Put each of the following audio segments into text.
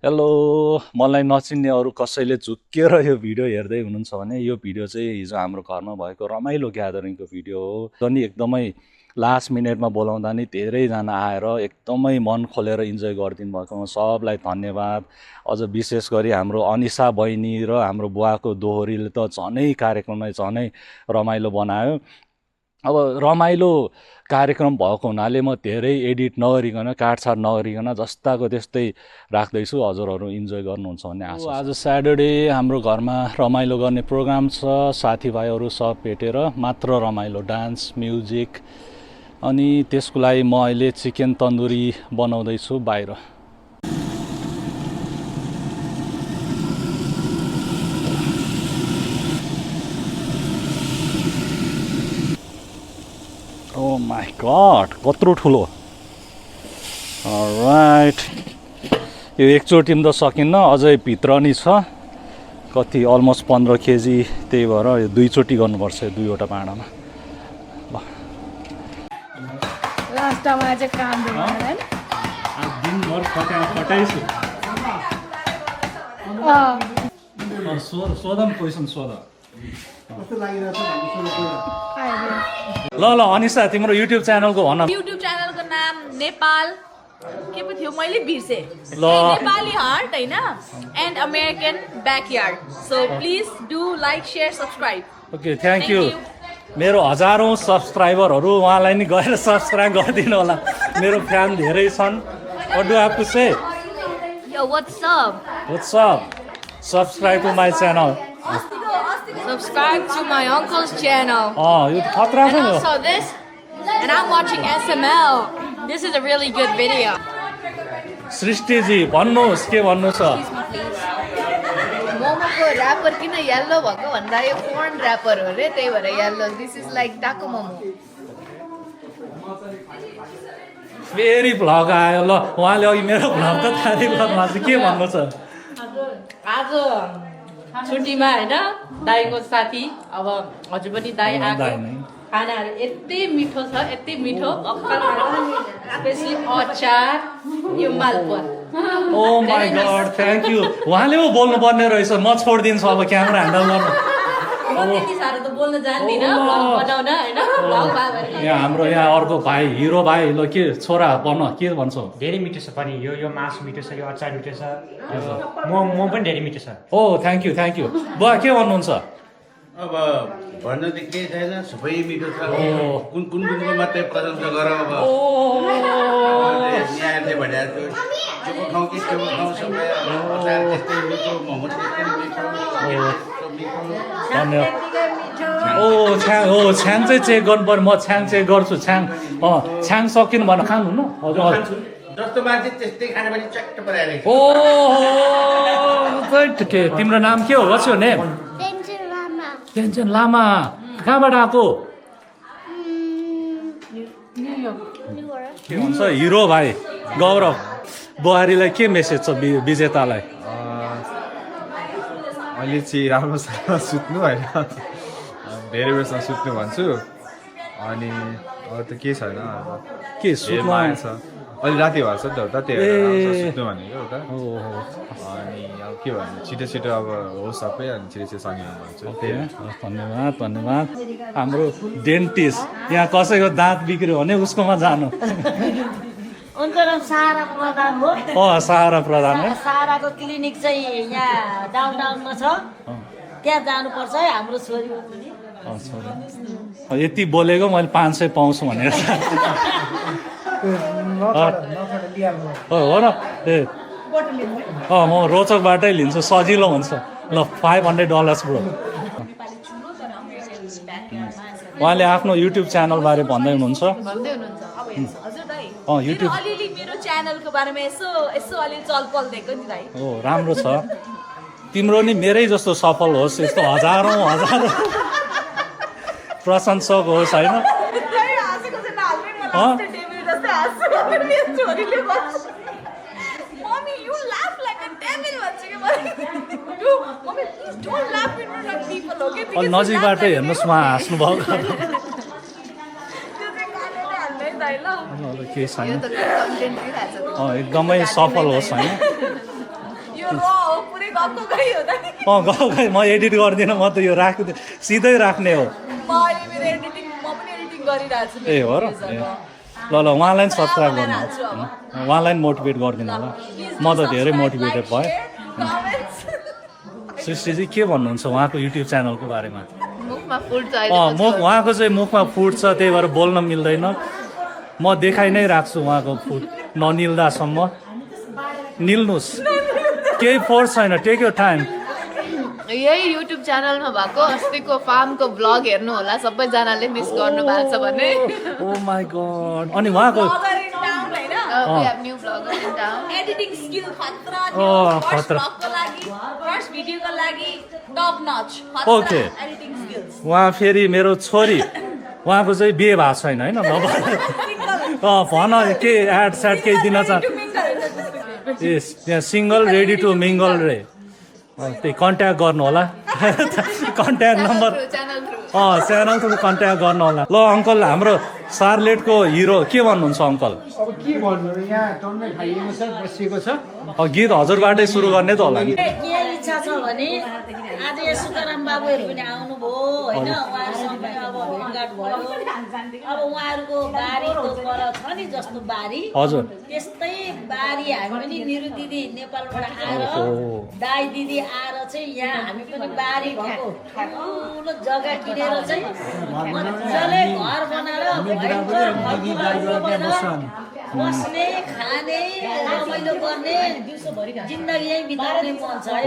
Hello मलाई नचिन्ने अरू कसैले झुक्किएर यो भिडियो हेर्दै हुनुहुन्छ भने यो भिडियो चाहिँ हिजो हाम्रो घरमा भएको रमाइलो ग्यादरिङको भिडियो हो। अनि एकदमै लास्ट मिनटमा बोलाउँदा नि धेरैजना आएर एकदमै मन खोलेर इन्जोय गरिदिनु भएको सबलाई धन्यवाद। अझ विशेष गरी हाम्रो अनिसा बहिनी र हाम्रो बुवाको दोहोरीले त झनै कार्यक्रमलाई झनै रमाइलो बनायो। अब रमाइलो कार्यक्रम भएको हुनाले म धेरै एडिट नगरिकन काटछाट नगरिकन जस्ताको त्यस्तै राख्दैछु। हजुरहरू इन्जोय गर्नुहुन्छ भन्ने आशा छ। आज स्याटरडे हाम्रो घरमा रमाइलो गर्ने प्रोग्राम छ। साथीभाइहरू सब भेटेर मात्र रमाइलो, डान्स म्युजिक। अनि त्यसको लागि म अहिले चिकन तन्दुरी बनाउँदैछु बाहिर। Oh my god, कत्रो ठुलो। अलराइट, यो एकचोटि त सकिन्न, अझै भित्र नि छ कति अलमोस्ट 15 केजी। त्यही भएर यो दुईचोटि गर्नुपर्छ दुईवटा भाँडामा। लास्टमा चाहिँ काम दिदैन दिनभर खटाइछु। सोधम क्वेसन सोध। ल ल अनिसा, तिम्रो युट्युब च्यानलको भन। युट्युब च्यानलको नाम नेपाल के पो थियो मैले बिर्से। ल नेपाली हार्ट हैन and American backyard. So please do like share subscribe. Okay, thank you. मेरो हजारौँ सब्सक्राइबरहरू, उहाँलाई नि गएर सब्सक्राइब गरिदिनु होला। मेरो फ्यान धेरै छन्। What do have to say? यो what's up? What's up? Subscribe to my channel. Subscribe to my uncle's channel. यो त खतरा छ And नि। also this, and I'm watching SML. This is a really good video. सृष्टिजी भन्नुहोस्, के भन्नु छ? मोमोको ऱ्यापर किन येल्लो भएको भन्दा यो पोर्न ऱ्यापर हो रे, त्यही भएर येल्लो। दिस इज लाइक टाको मोमो। फेरि भ्लग आयो। ल उहाँले अघि मेरो भ्लग त तारिफ गर्नुभएको छ, के भन्नु छ? आज छुट्टीमा होइन दाईको साथी, अब हजुर पनि दाई आएको। खानाहरू यति मिठो छ, यति मिठो। स्पेसली अचार, यो मालपुवा। ओ माई गड, थ्याङ्क यू। उहाँले पो बोल्नु पर्ने रहेछ। म छोडिदिन्छु अब क्यामेरा ह्यान्डल गर्नु। म त्यति साह्रो त बोल्न जान्दिनँ, भ्लग बनाउन होइन। भ्लग भयो भने यहाँ हाम्रो यहाँ अर्को भाइ हिरो भाइ, ल के छोरा भन, के भन्छौ? धेरै मिठो छ पनि यो मासु मिठो छ, यो अचार मिठो छ, म पनि धेरै मिठो छ। ओ थ्याङ्क यू थ्याङ्क यू। बुवा के भन्नुहुन्छ? अब भन्न त केही छैन, सबै मिठो छ। कुन कुन कुनको मात्रै प्रशंसा गर। अब यहाँहरूले भनेको त्यो खाउँ कि त्यो खाउँ, सबै अचार त्यस्तै मिठो, मोमो त्यस्तै मिठो, धन्यवाद। छ्याङ चाहिँ चेक गर्नु पर्यो। म छ्याङ चेक गर्छु। छ्याङ सकिनु भन, खानुहुन्न? हजुर जस्तो मान्छे त्यस्तै खाने पनि चट्ट पराइरहेको के तिम्रो नाम के हो? What's your name? Tenzin Lama. कहाँबाट आएको? के भन्छ हिरो भाइ गौरव बुहारीलाई के मेसेज छ विजेतालाई? अहिले चाहिँ राम्रोसँग सुत्नु होइन, धेरै बेरसम्म सुत्नु भन्छु। अनि अरू त केही छैन, के सुत्नु छ अहिले राति भएको छ नि त उता, त्यही भएर राम्रोसँग सुत्नु भनेको उता। अनि अब के भन्नु, छिटो छिटो अब होस् सबै, अनि छिटो छिटो सङ्गीत भन्छु। ओके, धन्यवाद धन्यवाद। हाम्रो डेन्टिस्ट, यहाँ कसैको दाँत बिग्रियो भने उसकोमा जानु। उनको नाम सारा प्रधान हो। सारा प्रधान हो। साराको क्लिनिक चाहिँ यहाँ डाउनटाउनमा छ, त्यहाँ जानुपर्छ है हाम्रो छोरी हो पनि। यति बोलेको मैले 500 पाउँछु भनेर। हो न? ए म रोचकबाटै लिन्छु, सजिलो हुन्छ। ल $500 ब्रो। उहाँले आफ्नो युट्युब च्यानल बारे भन्दै हुनुहुन्छ। भन्दै हुनुहुन्छ। अब हजुर दाइ, युट्युब अलिअलि मेरो च्यानलको बारेमा यसो अलि चलपल दिएको नि दाइ। हो, राम्रो छ। तिम्रो नि मेरै जस्तो सफल होस्, यस्तो हजारौँ प्रशंसक होस् होइन। हाँसेको चाहिँ नहाल्ने, म लास्ट डेब्यु जस्तै हाँस्छु। मेरो छोरीले भन्छ, mummy you laugh like a devil भन्छ कि मलाई। Mummy please don't laugh in front of people, okay? अलि नजिकबाटै हेर्नुहोस्, उहाँ हाँस्नु भएको। त्यो चाहिँ काटेर हाल्दै दाइ ल। केही छैन। यो त कन्टेन्ट दिइरहेको छ। एकदमै सफल होस् होइन। हो पुरै गएको गई हो त नि गयो म एडिट गर्दिनँ म त यो सिधै राख्ने हो म अहिले मेरो एडिटिङ म पनि एडिटिङ गरिरहेको छु ए हो र ल उहाँलाई पनि सब्सक्राइब गर्नु उहाँलाई पनि मोटिभेट गरिदिनु होला म त धेरै मोटिभेटेड भएँ सृष्टि चाहिँ के भन्नुहुन्छ उहाँको युट्युब च्यानलको बारेमा मुखमा फुट्छ अहिले उहाँको चाहिँ मुखमा फुट्छ त्यही भएर बोल्न मिल्दैन म देखाइ नै राख्छु उहाँको फुट ननिल्दासम्म निल्नुहोस् केही फोर्स छैन टेक योर टाइम यही युट्युब च्यानलमा भएको अस्तिको फार्मको भ्लग हेर्नु होला सबैजनाले मिस गर्नु भएको छ भने ओ माई गॉड अनि उहाँको we have new vlogger in town editing skill खतरा खतरा। फर्स्ट भिडियोको लागि टप नच ओके। एडिटिङ स्किल्स उहाँ फेरि मेरो छोरी उहाँको चाहिँ बिहे भएको छैन होइन भन के एड सेड केही दिन चाहन्छ ए त्यहाँ सिङ्गल रेडी टु मिङ्गल रे त्यही कन्ट्याक्ट गर्नु होला contact number channel through contact गर्नु होला ल अङ्कल हाम्रो सार्लेटको हिरो के भन्नुहुन्छ अङ्कल अब के भन्नु र यहाँ टन्नै खाइएको छ बसिएको छ गीत हजुरबाटै सुरु गर्ने त होला नि के इच्छा छ भने आज यो सुकाराम बाबुहरू पनि आउनुभयो होइन उहाँहरूसँग अब भेटघाट भयो अब उहाँहरूको बारीको पर छ नि जस्तो बारी हजुर त्यस्तै बारी हामी पनि निरु दिदी नेपालबाट आएर दाई दिदी आएर चाहिँ यहाँ हामी पनि बारी भएको ठुलो जग्गा किनेर चाहिँ मजाले घर बनाएर बस्ने खाने रमाइलो गर्ने जिन्दगी यहीँ बिताउने मन छ है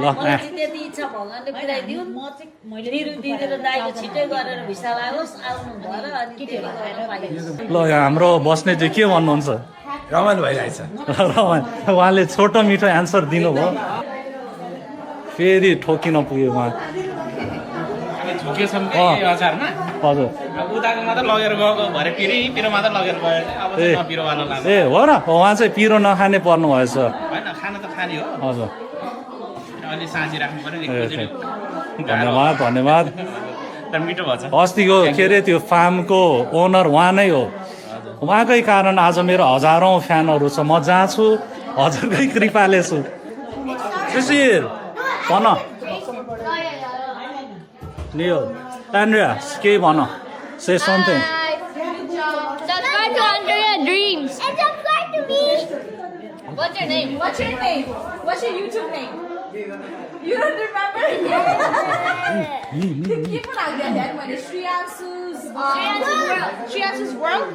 मलाई चाहिँ त्यति इच्छा भगवान्ले पुऱ्याइदियो निरु दिदी र दाइको छिटै गरेर भिसा लागोस् आउनु भएर अनि केटीहरू गएर पाइन्छ ल यहाँ हाम्रो बस्ने चाहिँ के भन्नुहुन्छ रमाइलो भइरहेछ उहाँले छोटो मिठो एन्सर दिनुभयो फेरि ठोकिन पुग्यो उहाँ हजुर उताको मात्र लगेर गएको भरे पिरो मात्र लगेर गयो अब चाहिँ पिरोवाला लाग्यो ए हो र उहाँ चाहिँ पिरो नखाने पर्नु भएछ होइन खाना त खाने हो हजुर अलि साँची राख्नु पर्यो धन्यवाद धन्यवाद तर मिठो भएछ अस्तिको के अरे त्यो फार्मको ओनर उहाँ नै हो उहाँकै कारण आज मेरो हजारौँ फ्यानहरू छ म जहाँ छु हजुरकै कृपाले छु सुशील भन नियो एन्ड्रिया केही भन say something Subscribe to Andrea Dreams. And subscribe to me. What's your name? What's your name? What's your YouTube name? You don't remember? Keep on out there, when it's Shriyansu's World.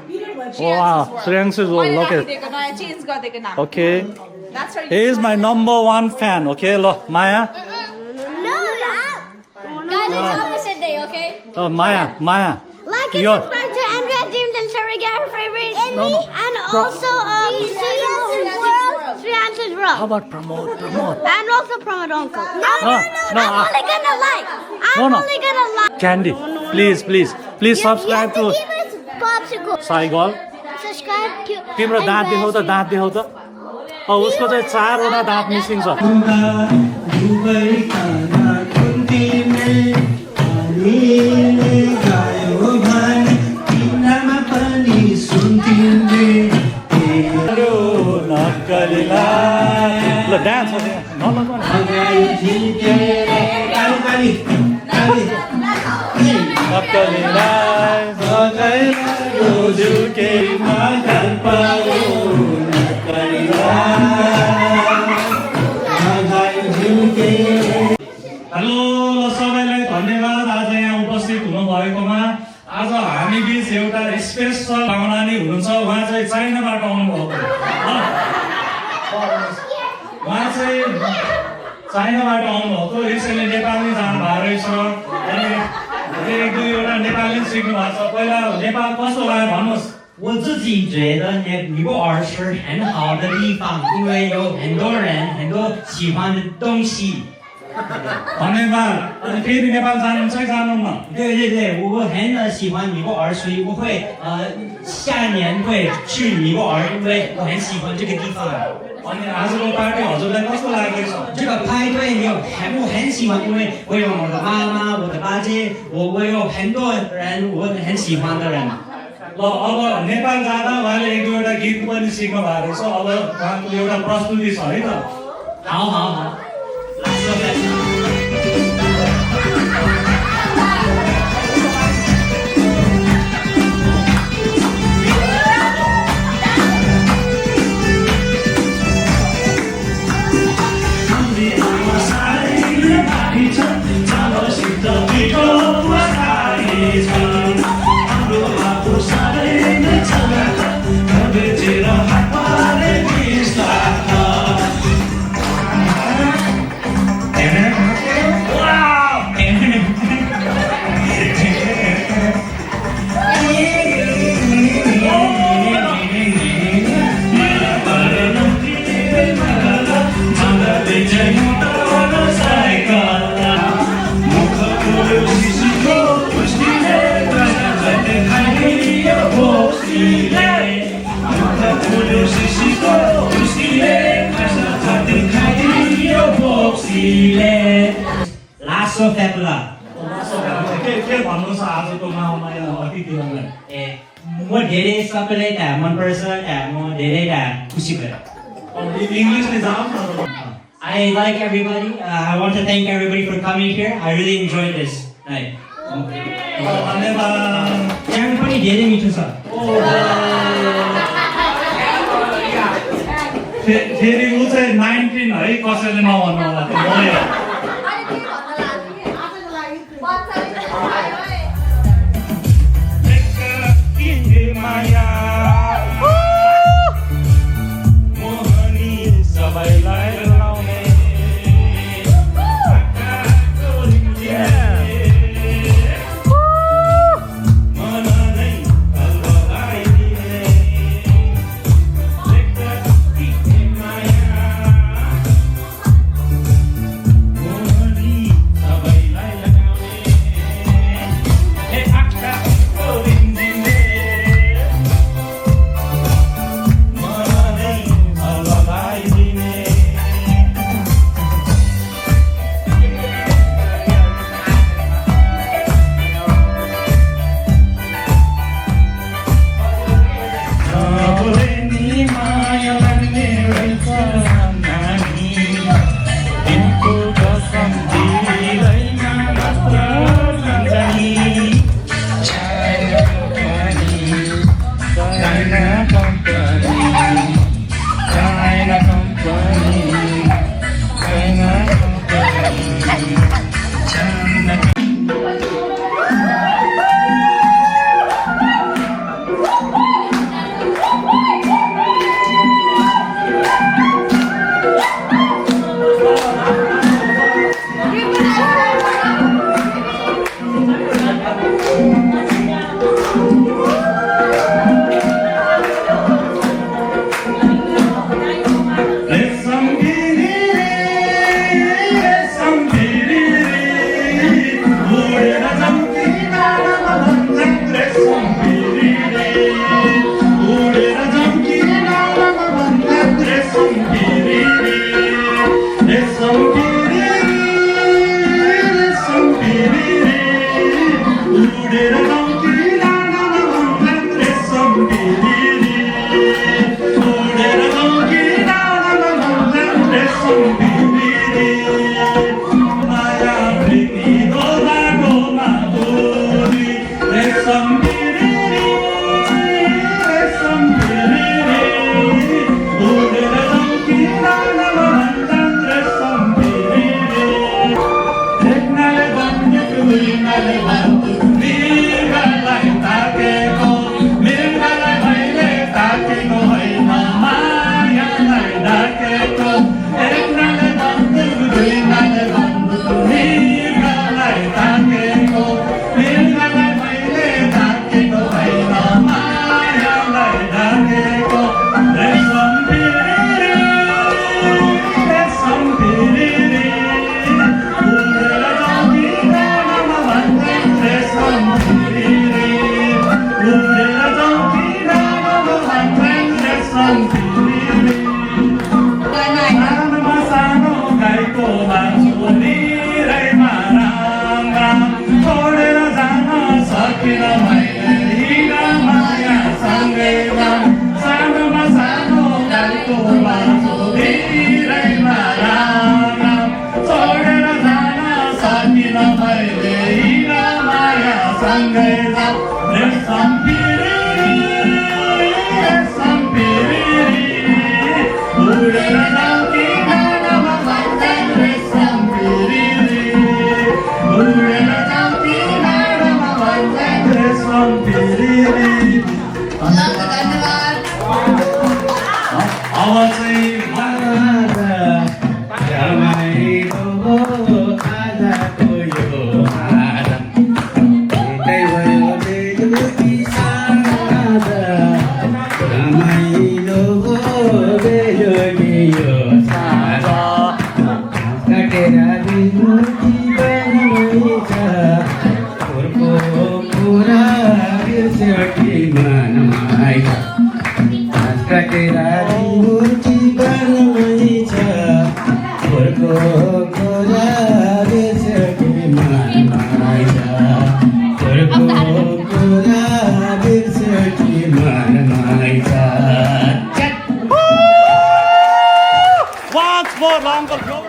wow Shriyansu's World okay Change गरिदिएको नाम. okay That's her he is my number one fan okay ल माया No, guys, it's opposite day, okay? Maya Like and Yo. subscribe to Andrea Dreams and Sherry get her favorite. And No, me. no. And also, Shriyansu's World. how about promote And also promote Uncle. No, No, no, I'm only gonna like. I'm No. only gonna like. Candy please subscribe to You have to give us popsicle. Saigal Subscribe to. तिम्रो दाँत देखाउ त उसको चाहिँ 4 वटा दाँत missing छ ल डान्स हेलो सबैलाई धन्यवाद आज यहाँ उपस्थित हुनुभएकोमा आज हामी बिच एउटा स्पेसल पाहुनानी हुनुहुन्छ उहाँ चाहिँ चाइनाबाट आउनुभएको उहाँ चाहिँ चाइनाबाट आउनुभएको रिसेन्टली नेपाल नै जानुभएको रहेछ अनि एक दुईवटा नेपाली सिक्नु भएको छ पहिला नेपाल कस्तो लाग्यो भन्नुहोस् 我自己觉得尼泊尔是很好的地方，因为有很多人很多喜欢的东西。 धन्यवाद अनि फेरि नेपाल जानुहुन्छ कि जानुहुन्न 对对对，我很喜欢尼泊尔，所以我会下一年会去尼泊尔，因为我很喜欢这个地方。 अनि आजको पार्टी हजुरलाई कस्तो लागेको छ 这个派对我很喜欢，因为我有我的妈妈、我的大姐，我有很多人我很喜欢的人。 ल अब नेपाल जाँदा उहाँले एक दुईवटा गीत पनि सिक्नु भएको रहेछ अब उहाँको एउटा प्रस्तुति छ है त 好好好，Last of Us。लासो फ्यापुला के भन्नु छ आजको माहौलमा अतिथिहरूलाई ए म धेरै सबैले त्यहाँ मनपर्छ त्यहाँ म धेरै त्यहाँ खुसी भएर इङ्ग्लिसले जाऊ I like everybody. I want to thank everybody for coming here. I really enjoyed this night. धन्यवाद। यहाँ पनि धेरै मिठो छ। फेरि ऊ चाहिँ 19 है कसैले नभन्नु होला त्यो मलाई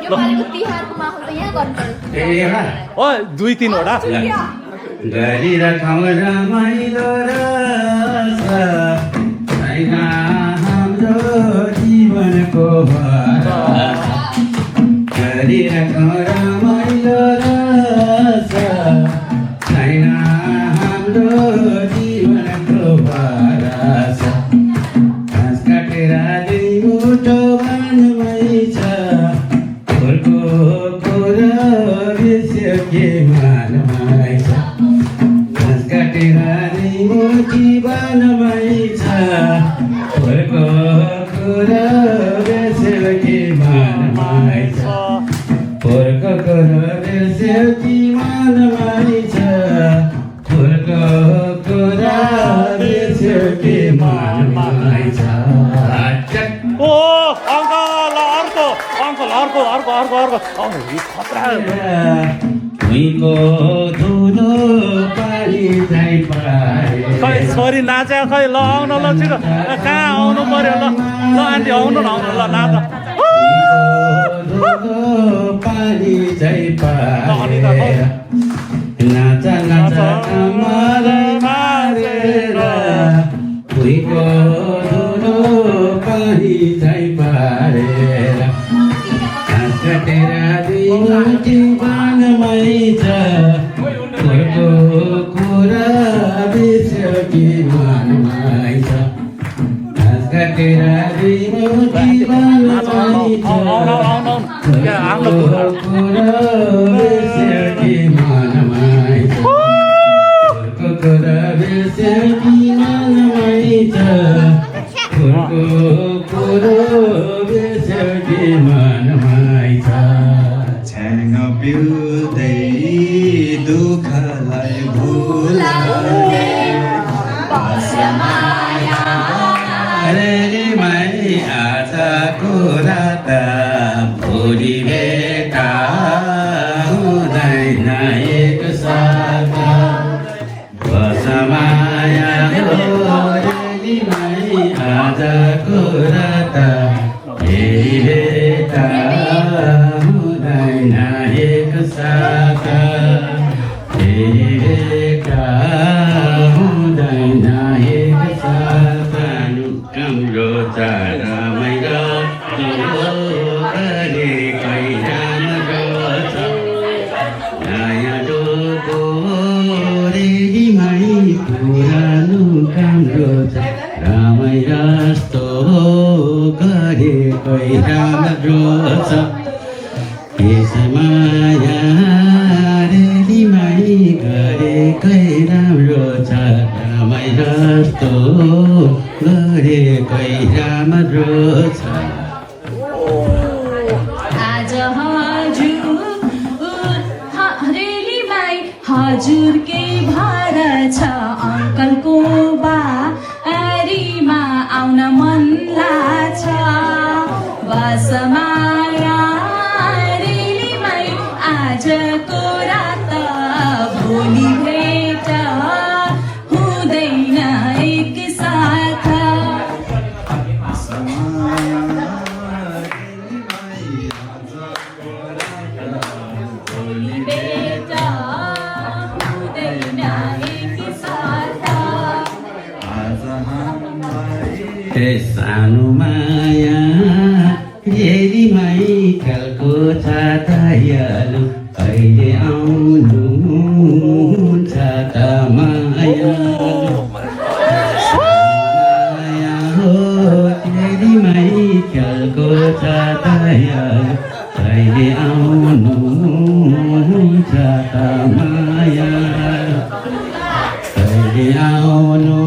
यो पालिको तिहारको माहौल त यहाँ गर्नु पर्यो ओ 2-3 गरिरहौँ रमाइलो रस छैन हाम्रो जीवनको भरस गरिरहौँ रमाइलो रस छैन हाम्रो जीवनको भरस घाँस काटेर दुई मुठो वनमै छ फुलको कुरा बिर्स्यो के मानमै छ घाँस काटेर दुई मुठी वनमै छ फुलको कुरा बिर्स्यो के मानमै छ फुलको कुरा बिर्स्यो कि मानमै छ फुलको कुरा बिर्स्यो के मानमै छ ओ अङ्कल अर्को खतरा भुइँको धुलो पानी झै पाए खै छोरी नाचे खै ल आउनु ल छिटो कहाँ आउनु पर्यो ल आन्टी आउनु न ल नाच धुलो पानी झै पाए नाच नाच मलाई मारेर भुइँको धुलो पानी झै पारेर घाँस काटेर दुई मुठी वनमै छ फुलको कुरा बिर्स्यो कि मनमै छ घाँस काटेर दुई मुठी वनमै छ फुलको कुरा बिर्स्यो कि मनमै छ फुलको कुरा बिर्स्यो कि मनमै छ फुलको कुरा बिर्स्यो कि मनमै छ छ्याङ पिउँदै दुःखलाई भुलाउने रेलीमै आजको रात भोलि भेटा हुँदैन एक साथ बसमाया हो रेलीमै आजको रात फेरि भेटा हुँदैन एक साथ फेरि भेटा हुँदैन एक साथ हाम्रो चाडमै गरे कैराम्रो छ नयाँ डोको रेलीमै पुरानो काम्रो छ रामै जस्तो गरे कैराम्रो छ माया रेलीमै गरेकै राम्रो छ रामै जस्तो गरेकै राम्रो छ आज रेलीमै हजुरकै भाडा छ अङ्कलको बारीमा आउन मन लाग्छ बसमा आजको रात भोलि भेट हुँदैन एक साथ भोलि भेट हुँदैन एक साथ सानो माया रेलीमै खेलको छातायालु कहिले आउनु छाता माया माया हो रेलीमै खेलको छातायालु कहिले आउनु छाता माया कहिले आउनु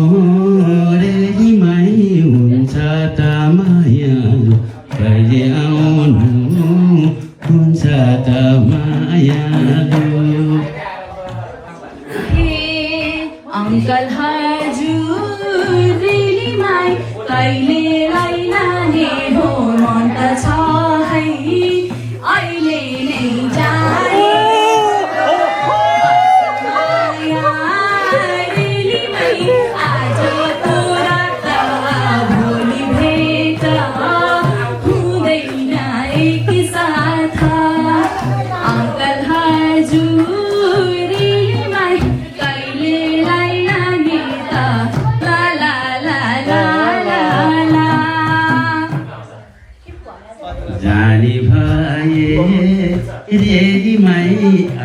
रेलीमै हुन्छ त मायालु कहिले आउनु हुन्छ त मायालु अङ्कल हजुर रेलीमै कहिले लाने हो मन त छ है अहिले नै जाने माया रेलीमै आजको रात भोलि भेट हुँदैन एकसाथ अङ्कल हजुर रेलीमै कहिले लाने त ला ला ला ला ला ला जाने भए रेलीमै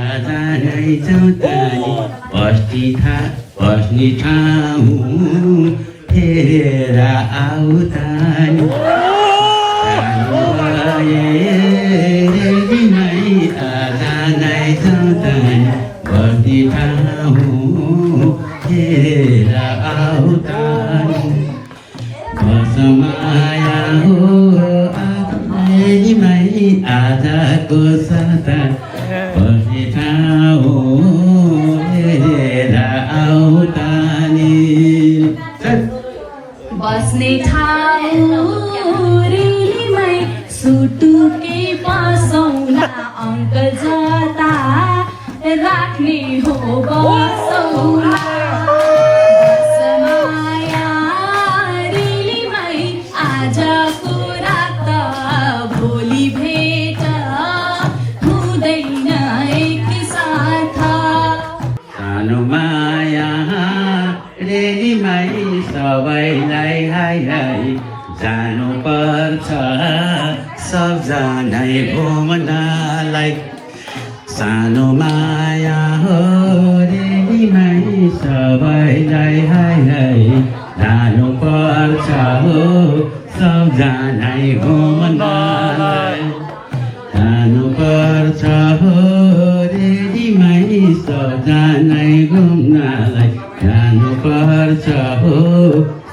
आज नै चौतानी बस्ने ठाउँ हेरेर आऊ तानी जाने भए रेलीमै आज नै चौतानी बस्ने ठाउँ हेरेर आऊ तानी माया हो रेलीमै आजको साता बस्ने ठाउँ हेरेर आऊ तानी बस्ने ठाउँ रेलीमै सुटुके पसौला अङ्कल जता राख्ने हो बसौला बसमाया रेलीमै आजको रात भोलि भेट हुँदैन एकसाथ सानो माया रेलीमै सबैलाई हाई हाई जानु पर्छ सबजनै घुम्नलाई सानो माया हो रेलीमै सबैलाई हाई हाई जानु पर्छ हो सबजनै घुम्नलाई जानु पर्छ हो रेलीमै सबजनै घुम्नलाई जानु पर्छ हो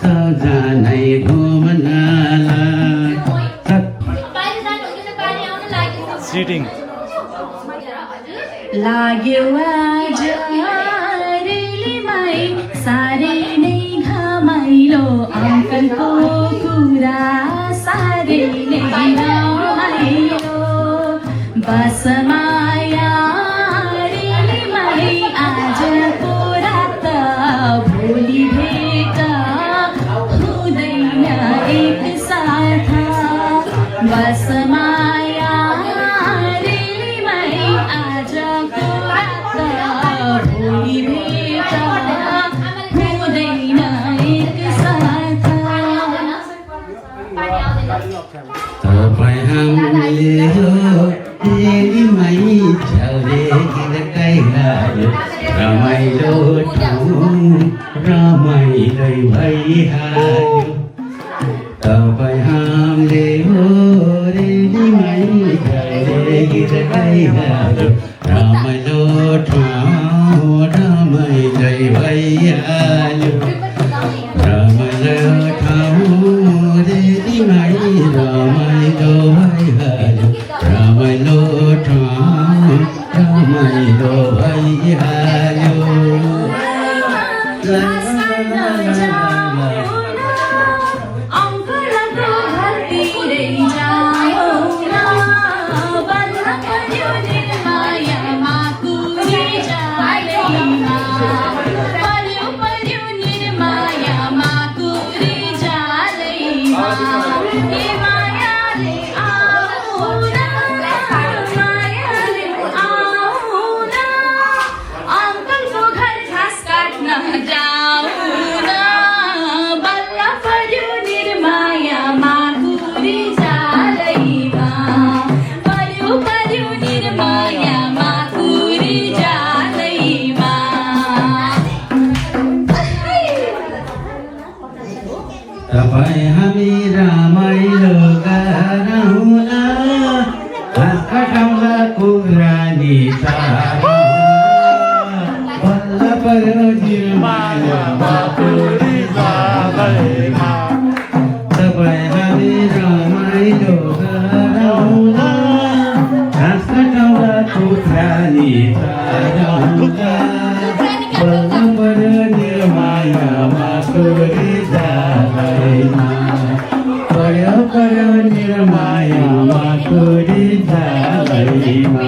सबजनै घुम्नलाई सिटिङ लाग्यो आज रेलीमै साह्रै नै घमाइलो अङ्कलको कुरा साह्रै नै रमाइलो बसमाया रेलीमै आजको रात भोलि भेट हुँदैन एकसाथ बसमाया रेलीमै आजको रात भोलि भेट हुँदैन एकसाथ तपाईँ हामीले हो रेलीमै छाउरे गीत गाइहाल्यो रमाइलो ठाउँ रमाइलै भइहाल्यो तपाईँ हामीले हो रेलीमै छाउरे गीत गाइहाल्यो रमाइलो ठाउँ रमाइलै भइहाल्यो रमाइलो ठाउँ रेलीमै रमाइलो भइहाल्यो रमाइलो ठाउँ रमाइलो भइहाल्यो अङ्कलको घरतिरै जाऊ न बन्द पर्यो निर्मायामा कुरी जालैमा पर्यो निर्मायामा कुरी जालैमा ए मायाले आऊ न मायाले पनि चारौँला बल्ल पर्यो निर्मायामा छोरी जालैमा पर्यो निर्मायामा छोरी जालैमा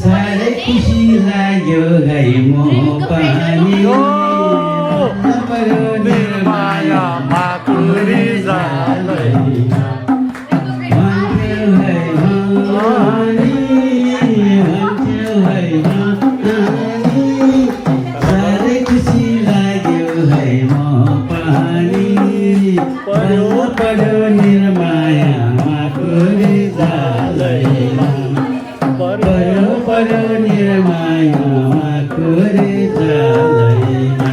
साह्रै खुसी लाग्यो है म पानी पर्यो निर्माया माकुरी जालैमा भन्थ्यौ है भनी भन्थ्यौ है भनी साह्रै खुसी लाग्यो है म पानी पर्यो निर्माया माकुरी जालैमा पर्यो निर्माया माकुरी जालैमा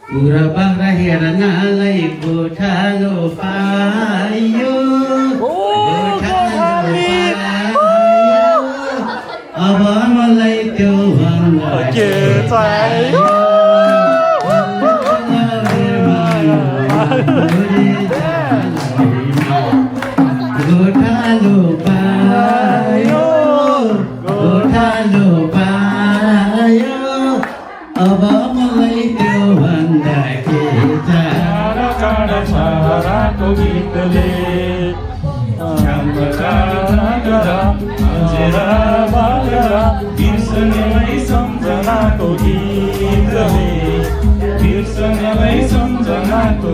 पुरा बाख्रा हेर्नलाई गोठालो पाइयो अब मलाई त्यो भन्दा के चाहियो गोठालो पायो गोठालो पायो अब मलाई त्यो भन्दा के चाहियो गीतले बिर्सनेलाई सम्झनाको गीतले बिर्सनेलाई सम्झनाको